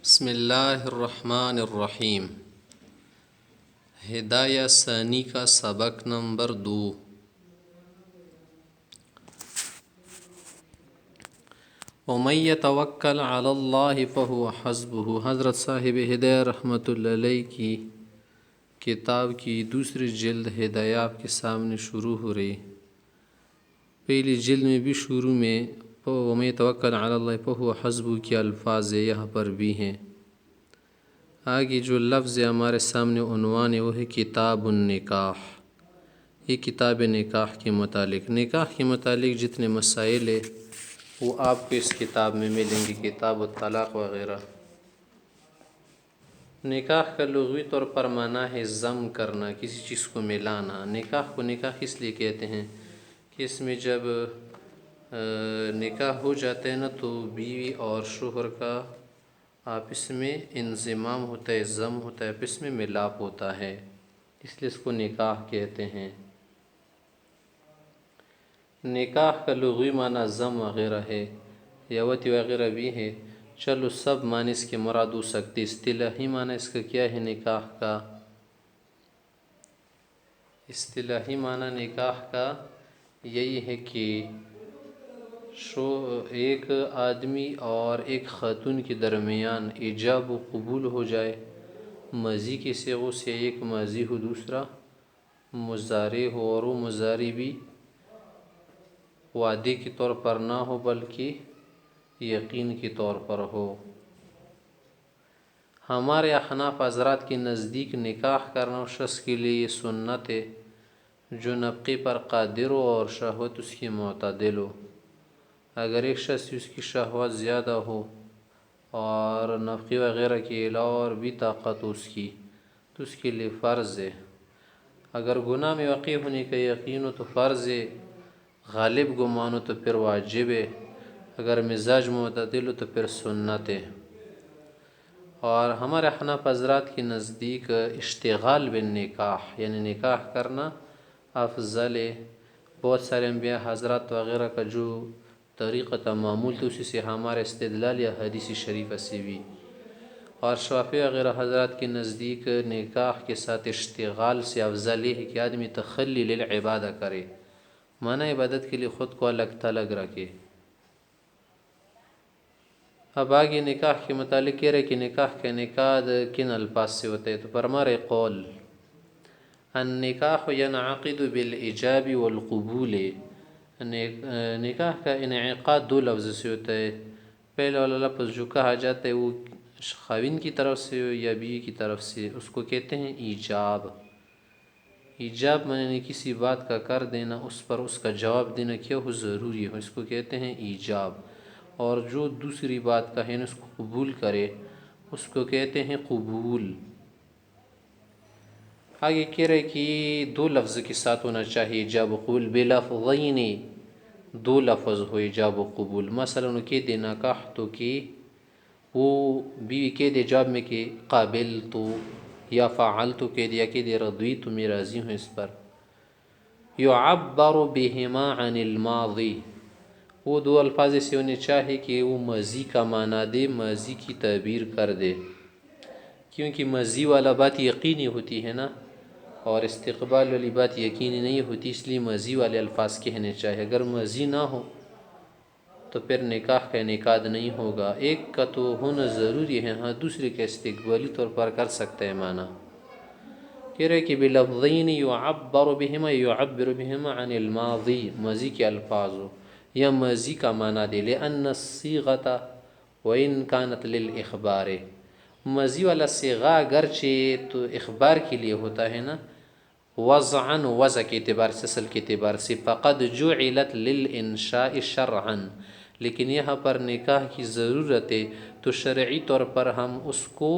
بسم اللہ الرحمن الرحیم۔ ہدایہ ثانی کا سبق نمبر 2۔ وَمَن يَتَوَكَّلْ عَلَى اللَّهِ فَهُوَ حَسْبُهُ۔ حضرت صاحب ہدایہ رحمۃ اللہ علیہ کی کتاب کی دوسری جلد ہدایہ آپ کے سامنے شروع ہو رہی۔ پہلی جلد میں بھی شروع میں وَمَن يَتَوَكَّلْ عَلَى اللَّهِ فَهُوَ حَسْبُهُ کے الفاظ یہاں پر بھی ہیں۔ آگے جو لفظ ہمارے سامنے عنوان ہے وہ ہے کتاب النکاح۔ یہ کتاب نکاح کے متعلق جتنے مسائل ہیں وہ آپ کو اس کتاب میں ملیں گے، کتاب الطلاق وغیرہ۔ نکاح کا لغوی طور پر معنی ہے ضم کرنا، کسی چیز کو ملانا۔ نکاح کو نکاح اس لیے کہتے ہیں کہ اس میں جب نکاح ہو جاتا ہے نا تو بیوی اور شوہر کا آپس میں انضمام ہوتا ہے، ضم ہوتا ہے، آپس میں ملاپ ہوتا ہے، اس لیے اس کو نکاح کہتے ہیں۔ نکاح کا لغوی معنی ضم وغیرہ ہے، یوتی وغیرہ بھی ہے، چلو سب معنی اس کے مراد ہو سکتے۔ اصطلاحی معنی اس کا کیا ہے نکاح کا؟ اصطلاحی معنی نکاح کا یہی ہے کہ ایک آدمی اور ایک خاتون کے درمیان ایجاب و قبول ہو جائے، ماضی کے صیغوں سے ایک ماضی ہو، دوسرا مضارع ہو، اور وہ مضارع بھی وعدے کے طور پر نہ ہو بلکہ یقین کے طور پر ہو۔ ہمارے احناف حضرات کے نزدیک نکاح کرنا اس شخص کے لیے یہ سنت ہے جو نفقے پر قادر ہو اور شہوت اس کی معتدل ہو۔ اگر ایک شخص اس کی شہوت زیادہ ہو اور نفقے وغیرہ کے علاوہ اور بھی طاقت ہو اس کی تو اس کے لیے فرض ہے۔ اگر گناہ میں واقع ہونے کا یقین ہو تو فرض ہے، غالب گمان ہو تو پھر واجب ہے، اگر مزاج معتدل ہو تو پھر سنت ہے۔ اور ہمارے احناف حضرات کے نزدیک اشتغال بالنکاح یعنی نکاح کرنا افضل ہے۔ بہت سارے انبیاء حضرات وغیرہ کا جو طریقہ معمول تھا اسی سے ہمارے استدلال یا حدیث شریفہ سے بھی، اور شافعی وغیرہ حضرات کے نزدیک نکاح کے ساتھ اشتغال سے افضل ہے کہ آدمی تخلی للعبادہ کرے، معنی عبادت کے لیے خود کو الگ تھلگ رکھے۔ اب آگے نکاح کے متعلق کہہ رہے کہ نکاح کا انعقاد کن الفاظ سے ہوتا ہے، تو فرمارے قول النکاح ینعقد بالایجاب والقبول۔ نکاح کا انعقاد دو لفظ سے ہوتا ہے، پہلا والا لفظ جو کہا جاتا ہے وہ خاوند کی طرف سے یا بیوی کی طرف سے، اس کو کہتے ہیں ایجاب۔ ایجاب معنی کسی بات کا کر دینا، اس پر اس کا جواب دینا کیا ہو ضروری ہو، اس کو کہتے ہیں ایجاب۔ اور جو دوسری بات کا ہے اس کو قبول کرے اس کو کہتے ہیں قبول۔ آگے کہہ رہے کہ دو لفظ کے ساتھ ہونا چاہیے ایجاب و قبول، بلفظین، دو لفظ ہو ایجاب و قبول۔ مثلا انہوں کہہ دے نکاح تو کہ وہ بیوی کہہ دے جواب میں کہ قابل تو، یا فعال تو کہہ دیا کہ دے رضوی تو میں راضی ہوں اس پر۔ یعبر بہما عن الماضی، وہ دو الفاظ سے ہونے چاہیے کہ وہ ماضی کا معنی دے، ماضی کی تعبیر کر دے، کیونکہ ماضی والا بات یقینی ہوتی ہے نا، اور استقبال والی بات یقینی نہیں ہوتی، اس لیے ماضی والے الفاظ کہنے چاہیے۔ اگر ماضی نہ ہو تو پھر نکاح کا انعقاد نہیں ہوگا۔ ایک کا تو ہونا ضروری ہے، ہاں دوسرے کا استقبالی طور پر کر سکتا ہے معنی۔ کہہ رہے کہ بلفظین یعبر بہما عن الماضی، ماضی کے الفاظ ہو یا ماضی کا معنی دے، لأن الصیغۃ وإن كانت للإخبار، ماضی والا صیغہ اگرچہ تو اخبار کے لیے ہوتا ہے نا، وضعا وضع کے اعتبار سے، اصل کے اعتبار سے، فقد جعلت للانشاء شرعا، لیکن یہاں پر نکاح کی ضرورت ہے تو شرعی طور پر ہم اس کو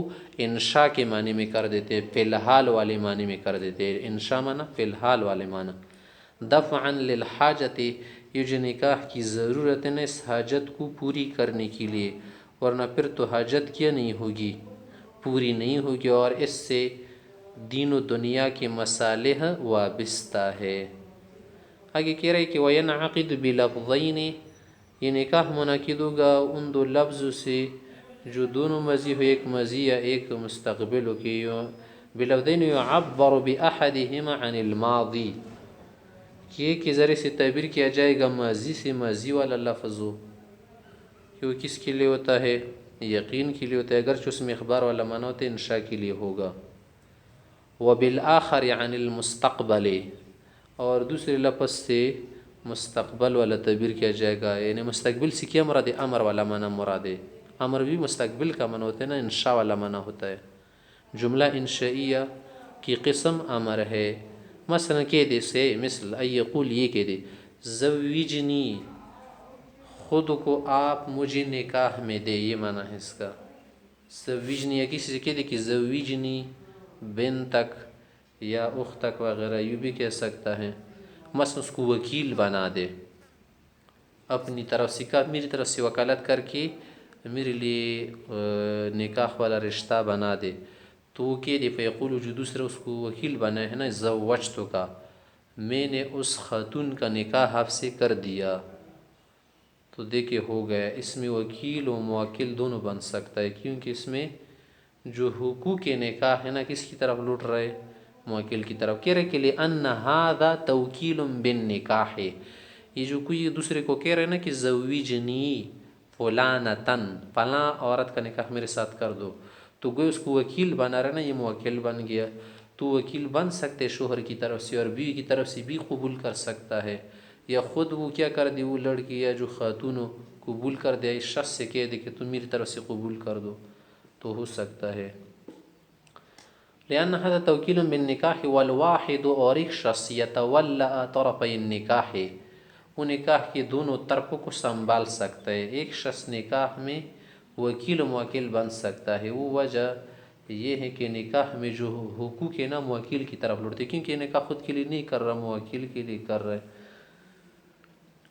انشاء کے معنی میں کر دیتے ہیں، فی الحال والے معنی میں کر دیتے ہیں۔ انشاء معنی فی الحال والے معنی، دفعا للحاجت، یہ جو نکاح کی ضرورت ہے نا اس حاجت کو پوری کرنے کے لیے، ورنہ پھر تو حاجت کیا نہیں ہوگی، پوری نہیں ہوگی، اور اس سے دین و دنیا کے مصالح وابستہ ہے۔ آگے کہہ رہے کہ وَيَنْعَقِدُ بِلَفْظَيْنِ، یہ نکاح منعقد ہوگا ان دو لفظوں سے جو دونوں ماضی ہو، ایک ماضی یا ایک مستقبل ہو، کہ بلفظین یعبر بأحدہما عن الماضی، کہ ایک کے ذریعے سے تعبیر کیا جائے گا ماضی سے، ماضی والا لفظ ہو، کہ وہ کس کے لیے ہوتا ہے؟ یقین کے لیے ہوتا ہے، اگرچہ اس میں اخبار والا معنی ہوتا ہے، انشاء کے لیے ہوگا۔ وبالآخر عن المستقبل، اور دوسرے لفظ سے مستقبل والا تعبیر کیا جائے گا، یعنی مستقبل سے کیا مراد ہے؟ امر والا معنی مراد ہے۔ امر بھی مستقبل کا معنی ہوتا ہے نا، انشاء والا معنی ہوتا ہے۔ جملہ انشائیہ کی قسم امر ہے، مثلا کہہ دے سے، مثل ان یقول، یہ کہہ دے زوجنی، خود کو آپ مجھے نکاح میں دے، یہ معنی ہے اس کا۔ زوجنی، یا کسی سے کہہ دے کہ زوجنی بنتک یا اختک وغیرہ، یوں بھی کہہ سکتا ہے۔ مثلا اس کو وکیل بنا دے، اپنی طرف سے کہا، میری طرف سے وکالت کر کے میرے لیے نکاح والا رشتہ بنا دے، تو وہ کہہ دے فیقول، جو دوسرا اس کو وکیل بنا ہے نا، زوجتک، میں نے اس خاتون کا نکاح آپ سے کر دیا، تو دیکھے ہو گیا۔ اس میں وکیل و موکل دونوں بن سکتا ہے، کیونکہ اس میں جو حقوق نکاح ہے نا، کس کی طرف لوٹ رہے؟ موکل کی طرف۔ کہہ رہے کہ لأن هذا توکیل بالنکاح، یہ جو کوئی دوسرے کو کہہ رہے نا کہ زوجنی فلانتن، فلاں عورت کا نکاح میرے ساتھ کر دو، تو گویا اس کو وکیل بنا رہے نا، یہ موکل بن گیا۔ تو وکیل بن سکتے شوہر کی طرف سے، اور بیوی کی طرف سے بھی قبول کر سکتا ہے، یا خود وہ کیا کر دی، وہ لڑکی یا جو خاتون ہو قبول کر دے، اس شخص سے کہہ دے کہ تم میری طرف سے قبول کر دو، تو ہو سکتا ہے۔ لأن هذا توکیل بالنکاح والواحد، اور ایک شخص یتولا طرفی النکاح، وہ نکاح کے دونوں طرفوں کو سنبھال سکتا ہے۔ ایک شخص نکاح میں وکیل و موکل بن سکتا ہے، وہ وجہ یہ ہے کہ نکاح میں جو حقوق ہے نا، موکل کی طرف لوٹتے، کیونکہ نکاح خود کے لیے نہیں کر رہا، موکل کے لیے کر رہا ہے۔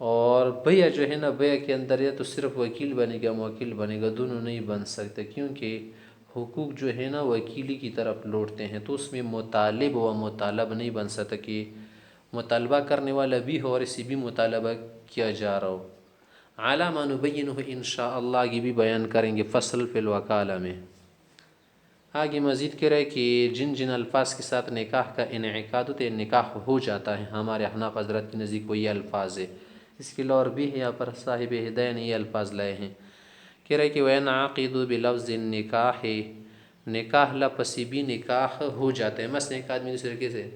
اور بیع جو ہے نا، بیع کے اندر یا تو صرف وکیل بنے گا، موکل بنے گا، دونوں نہیں بن سکتے، کیونکہ حقوق جو ہے نا وکیلی کی طرف لوٹتے ہیں، تو اس میں مطالب و مطالب نہیں بن سکتا کہ مطالبہ کرنے والا بھی ہو اور اسی بھی مطالبہ کیا جا رہا ہو۔ علی ما نبینہ انشاء اللہ، آگے بھی بیان کریں گے فصل فی الوکالہ میں۔ آگے مزید کہہ رہے کہ جن جن الفاظ کے ساتھ نکاح کا انعقاد ہوتا ہے، نکاح ہو جاتا ہے، ہمارے احناف حضرت کے نزدیک وہ یہ الفاظ ہے۔ اس کے اور بھی ہے، یہاں پر صاحب ہدایہ نے یہ الفاظ لائے ہیں، کہہ رہے کہ وَيَنْعَقِدُ بِلَفْظِ النِّكَاحِ، نکاح لفظ سے بھی نکاح ہو جاتا ہے۔ مثلا ایک آدمی دوسرے کے سے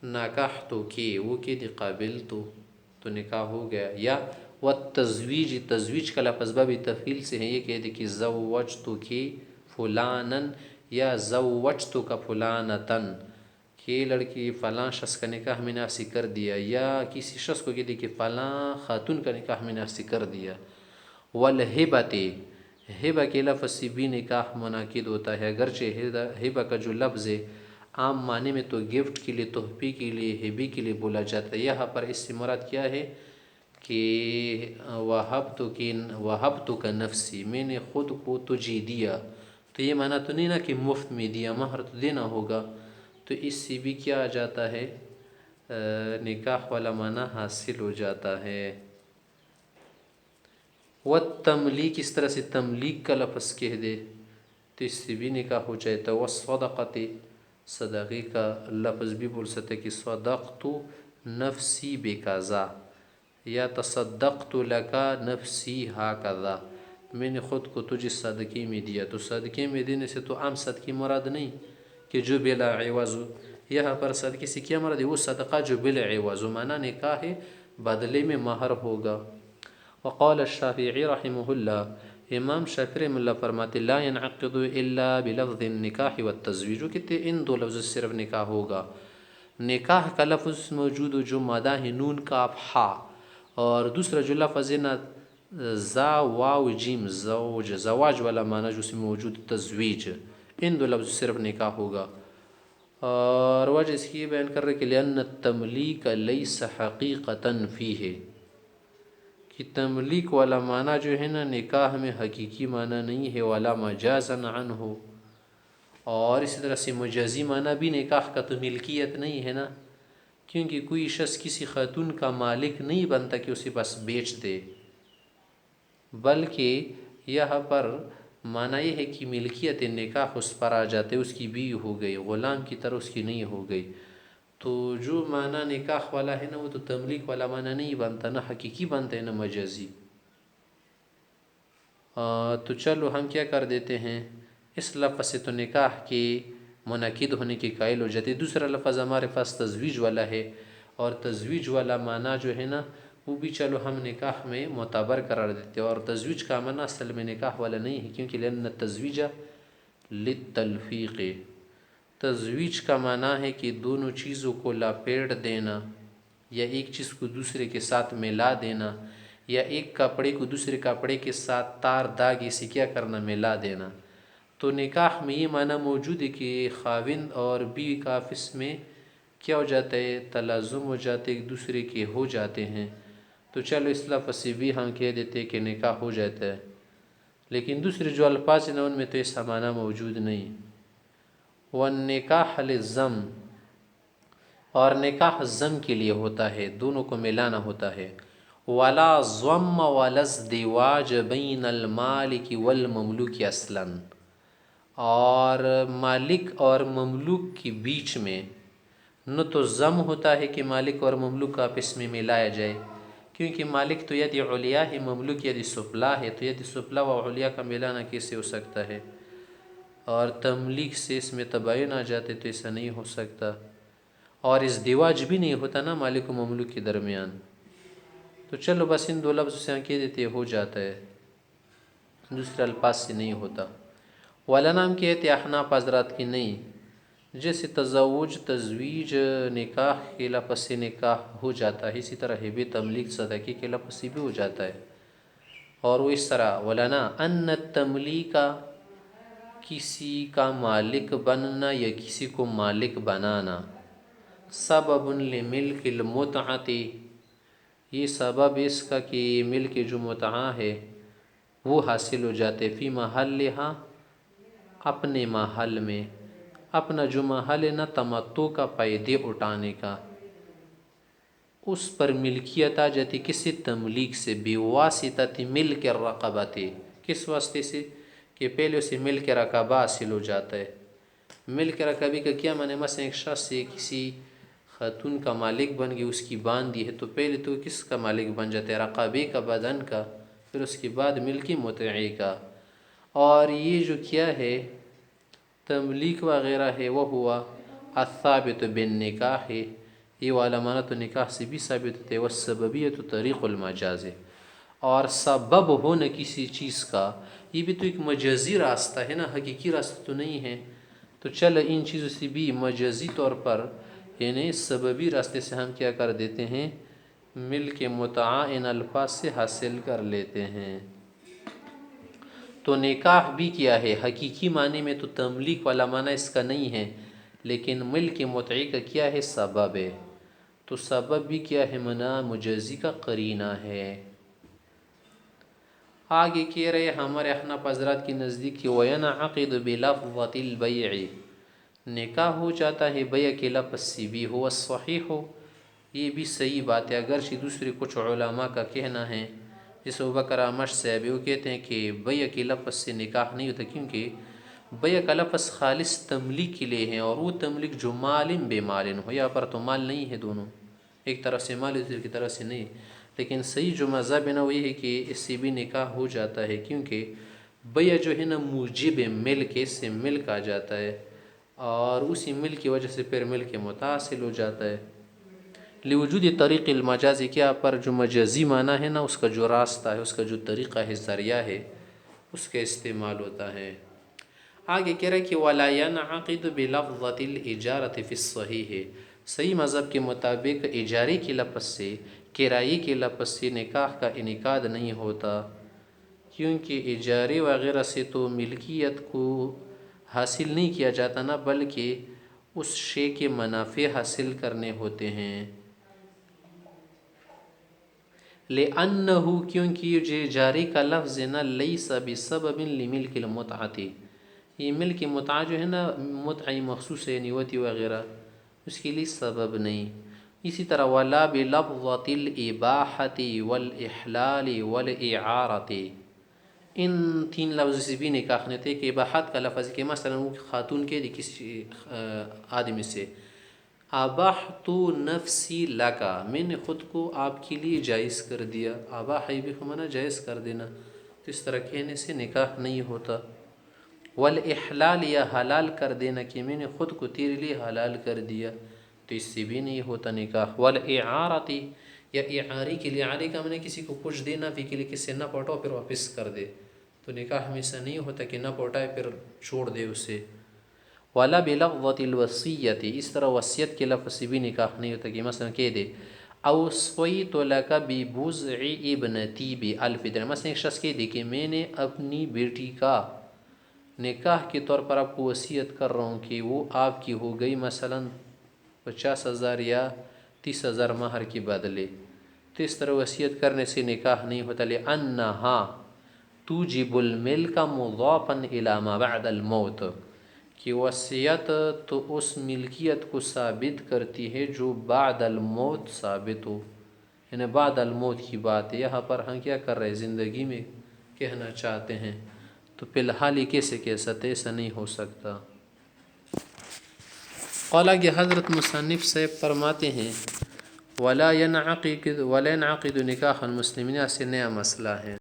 نکاح تو کی، وہ کہ دی قابل تو نکاح ہو گیا۔ یا والتزویج، تزویج کا لفظ باب تفعیل سے ہے، یہ کہہ دی کہ زوجتک فلانا یا زوجتک فلانتن، کہ لڑکی فلاں شخص کا نکاح میں نے آپ سے کر دیا، یا کسی شخص کو کہہ دی کہ فلاں خاتون کا نکاح میں نے آپ سے کر دیا۔ والہبۃ، ہبہ کے لفظ سے بھی نکاح منعقد ہوتا ہے، اگرچہ ہبہ کا جو لفظ ہے عام معنی میں تو گفٹ کے لیے، تحفے کے لیے، ہبے کے لیے بولا جاتا ہے، یہاں پر اس سے مراد کیا ہے کہ وہبتک نفسی، میں نے خود کو تجھے دیا، تو یہ معنی تو نہیں نا کہ مفت میں دیا، مہر تو دینا ہوگا، تو اس سے بھی کیا آ جاتا ہے، نکاح والا معنی حاصل ہو جاتا ہے۔ والتملیک، اس طرح سے تملیک کا لفظ کہہ دے تو اس سے بھی نکاح ہو جاتا ہے۔ والصدقۃ، صدقے کا لفظ بھی بول سکتے کہ صدقت نفسی بکذا، یا تصدقت لک نفسی ہکذا، میں نے خود کو تجھے صدقے میں دیا، تو صدقے میں دینے سے تو عام صدقے مراد نہیں کہ جو بلا عوض ہو، یہاں پر صدقے سے کیا مراد ہے؟ وہ صدقہ جو بلا عوض ہو، معنی نکاح ہے، بدلے میں مہر ہوگا۔ وقال الشافعی رحمہ اللہ، امام شافعی رحمہ اللہ فرماتے لا ينعقد الا بلفظ النکاح والتزویج، کہتے ان دو لفظ صرف نکاح ہوگا، نکاح کا لفظ موجود ہو جو مادہ ہے نون کاف ہا، اور دوسرا جو لفظ ہے نا زا واو جیم، زوج، زواج والا معنی جو اس میں موجود تزویج، ان دو لفظ صرف نکاح ہوگا۔ اور وجہ اس کی بیان کر رہے کہ لأن التملیک لیس حقیقتا فیہ، کہ تملیک والا معنی جو ہے نا نکاح میں حقیقی معنی نہیں ہے، ولا مجازا عنہ، اور اسی طرح سے مجازی معنی بھی نکاح کا تو ملکیت نہیں ہے نا، کیونکہ کوئی شخص کسی خاتون کا مالک نہیں بنتا کہ اسے بس بیچ دے، بلکہ یہاں پر معنی یہ ہے کہ ملکیت نکاح اس پر آ جاتے، اس کی بیوی ہو گئی، غلام کی طرح اس کی نہیں ہو گئی. تو جو معنی نکاح والا ہے نا، وہ تو تملیک والا معنی نہیں بنتا، نہ حقیقی بنتا ہے نہ مجازی. تو چلو ہم کیا کر دیتے ہیں، اس لفظ سے تو نکاح کے منعقد ہونے کے قائل ہو جاتے. دوسرا لفظ ہمارے پاس تزویج والا ہے، اور تزویج والا معنی جو ہے نا وہ بھی چلو ہم نکاح میں معتبر قرار دیتے ہیں. اور تزویج کا معنی اصل میں نکاح والا نہیں ہے، کیونکہ لأن التزویج للتلفیق. تزویج کا معنی ہے کہ دونوں چیزوں کو لپیٹ دینا، یا ایک چیز کو دوسرے کے ساتھ ملا دینا، یا ایک کپڑے کو دوسرے کپڑے کے ساتھ تار داغے سے کیا کرنا، ملا دینا. تو نکاح میں یہ معنی موجود ہے کہ خاوند اور بیوی کا آپس میں کیا ہو جاتا ہے، تلازم ہو جاتے، ایک دوسرے کے ہو جاتے ہیں. تو چلو اس لفظ سے بھی ہم کہہ دیتے کہ نکاح ہو جاتا ہے. لیکن دوسرے جو الفاظ ہیں ان میں تو ایسا معنی موجود نہیں. والنکاح للزم، اور نکاح زم کے لیے ہوتا ہے، دونوں کو ملانا ہوتا ہے. ولا ضم ولا ازدواج بین المالک والمملوک اصلا، اور مالک اور مملوک کے بیچ میں نہ تو ضم ہوتا ہے کہ مالک اور مملوک کا آپس میں ملایا جائے، کیونکہ مالک تو ید علیا ہے، مملوک ید سفلا ہے، تو ید سفلا و علیا کا ملانا کیسے ہو سکتا ہے؟ اور تملیک سے اس میں تباین آ جاتے، تو ایسا نہیں ہو سکتا. اور ازدواج بھی نہیں ہوتا نا مالک و مملوک کے درمیان. تو چلو بس ان دو لفظ سے کہہ دیتے ہو جاتا ہے، دوسرے الفاظ سے نہیں ہوتا. ولانا ہم کہتے احناف حضرات کی نہیں، جیسے تزوج تزویج نکاح کے لفظ سے نکاح ہو جاتا ہے، اسی طرح ہبے تملیک صدقے کے لفظ سے بھی ہو جاتا ہے. اور وہ اس طرح ولانا ان التملیک، کسی کا مالک بننا یا کسی کو مالک بنانا، سبب لملک المتعۃ، یہ سبب اس کا کہ ملک جو متعہ ہے وہ حاصل ہو جاتے، فی محلہا، اپنے محل میں. اپنا جو محل ہے نا تمتع کا، فائدے اٹھانے کا، اس پر ملکیت آ جاتی کسی تملیک سے، بواسطہ ملک الرقبۃ، کس واسطے سے کہ پہلے اسے ملک رقبہ حاصل ہو جاتا ہے. ملک رقبے کا کیا معنی، مثلا ایک شخص سے کسی خاتون کا مالک بن گئی، اس کی باندھی ہے، تو پہلے تو کس کا مالک بن جاتا ہے، رقبے کا، بدن کا، پھر اس کے بعد ملک متعی کا. اور یہ جو کیا ہے تملیک وغیرہ ہے، وہ ہوا الثابت بالنکاح، یہ والا معنی تو نکاح سے بھی ثابت ہوتے. والسببیت طریق المجاز، اور سبب ہونا کسی چیز کا یہ بھی تو ایک مجازی راستہ ہے نا، حقیقی راستہ تو نہیں ہے. تو چل ان چیزوں سے بھی مجازی طور پر، یعنی سببی راستے سے ہم کیا کر دیتے ہیں، ملک متعہ ان الفاظ سے حاصل کر لیتے ہیں. تو نکاح بھی کیا ہے حقیقی معنی میں تو تملیک والا معنی اس کا نہیں ہے، لیکن ملک متعی کا کیا ہے، سبب ہے. تو سبب بھی کیا ہے، منع مجازی کا قرینہ ہے. آگے کہہ رہے ہمارے احناف حضرات کی نزدیک کہ وَيَنْعَقِدُ بِلَفْظَةِ الْبَيْعِ، نکاح ہو جاتا ہے بیع کے لفظ سے بھی. ہو الصحیح، یہ بھی صحیح بات ہے، اگرچہ دوسرے کچھ علماء کا کہنا ہے، جیسے ابوبکر احمد صاحب، وہ کہتے ہیں کہ بیع کے لفظ سے نکاح نہیں ہوتا، کیونکہ بیع کا لفظ خالص تملیک کے لیے ہے، اور وہ تملیک جو مالن بے مالن ہو، یہاں پر تو مال نہیں ہے، دونوں ایک طرف سے مال دوسری کی طرف سے نہیں. لیکن صحیح جو مذہب ہے نا وہ یہ ہے کہ اس سے بھی نکاح ہو جاتا ہے، کیونکہ بیع جو ہے نا موجب ملک، اس سے ملک آ جاتا ہے، اور اسی ملک کی وجہ سے پھر ملک متحصل ہو جاتا ہے. لوجود طریق المجاز، کیا پر جو مجازی معنی ہے نا اس کا جو راستہ ہے، اس کا جو طریقہ ہے، ذریعہ ہے، اس کا استعمال ہوتا ہے. آگے کہہ رہے کہ وَلَا يَنْعَقِدُ بِلَفْظَةِ الْإِجَارَةِ فِي الصَّحِيحِ، صحیح مذہب کے مطابق اجارے کے لفظ سے، کرائے کے لفظ سے نکاح کا انعقاد نہیں ہوتا، کیونکہ اجارے وغیرہ سے تو ملکیت کو حاصل نہیں کیا جاتا نا، بلکہ اس شے کے منافع حاصل کرنے ہوتے ہیں. لِأَنَّهُ، کیونکہ یہ جو اجارے کا لفظ ہے نا، لَيْسَ بِسَبَبٍ لِمِلْكِ الْمُتْعَةِ، یہ ملک متعہ جو ہے نا متعی مخصوص ہے، نیوتی وغیرہ، اس کے لیے سبب نہیں. اسی طرح وَلَا بِلَفْظَةِ الْإِبَاحَةِ وَالْإِحْلَالِ وَالْإِعَارَةِ، ان 3 لفظ سے بھی نکاح نہیں تھے کہ اباحت کا لفظ کہ مثلا وہ خاتون کے دی کسی آدمی سے اباحت نفسی لکا، میں نے خود کو آپ کے لیے جائز کر دیا. اباحی بھی ہمانا جائز کر دینا، تو اس طرح کہنے سے نکاح نہیں ہوتا. والاحلال یا حلال کر دینا کہ میں نے خود کو تیرے لیے حلال کر دیا، تو اس سے بھی نہیں ہوتا نکاح. والاعارتی یا اعاری کے لیے، اعاری کا میں نے کسی کو کچھ دینا بھی کے لیے کسی سے نہ پٹو پھر واپس کر دے، تو نکاح میں سے نہیں ہوتا کہ نہ پٹائے پھر چھوڑ دے اسے. ولا بلفظۃ الوصیۃ، اس طرح وصیت کے لفظ سے بھی نکاح نہیں ہوتا کہ مثلا کہہ دے اوصیت لک ببضع ابنتی ب1000 درہم، مثلا ایک شخص کہہ دے کہ میں نے اپنی بیٹی کا نکاح کے طور پر آپ کو وصیت کر رہا ہوں کہ وہ آپ کی ہو گئی مثلا 50,000 یا 30,000 مہر کے بدلے، تو اس طرح وصیت کرنے سے نکاح نہیں ہوتا. لأنها توجب الملک مضافا الی ما بعد الموت، کہ وصیت تو اس ملکیت کو ثابت کرتی ہے جو بعد الموت ثابت ہو، یعنی بعد الموت کی بات ہے. یہاں پر ہم کیا کر رہے ہیں، زندگی میں کہنا چاہتے ہیں، تو فی الحال یہ کیسے کہہ سکتے، ایسا نہیں ہو سکتا. قال کہ حضرت مصنف صاحب فرماتے ہیں ولا ينعقد نکاح المسلمین، سے نیا مسئلہ ہے.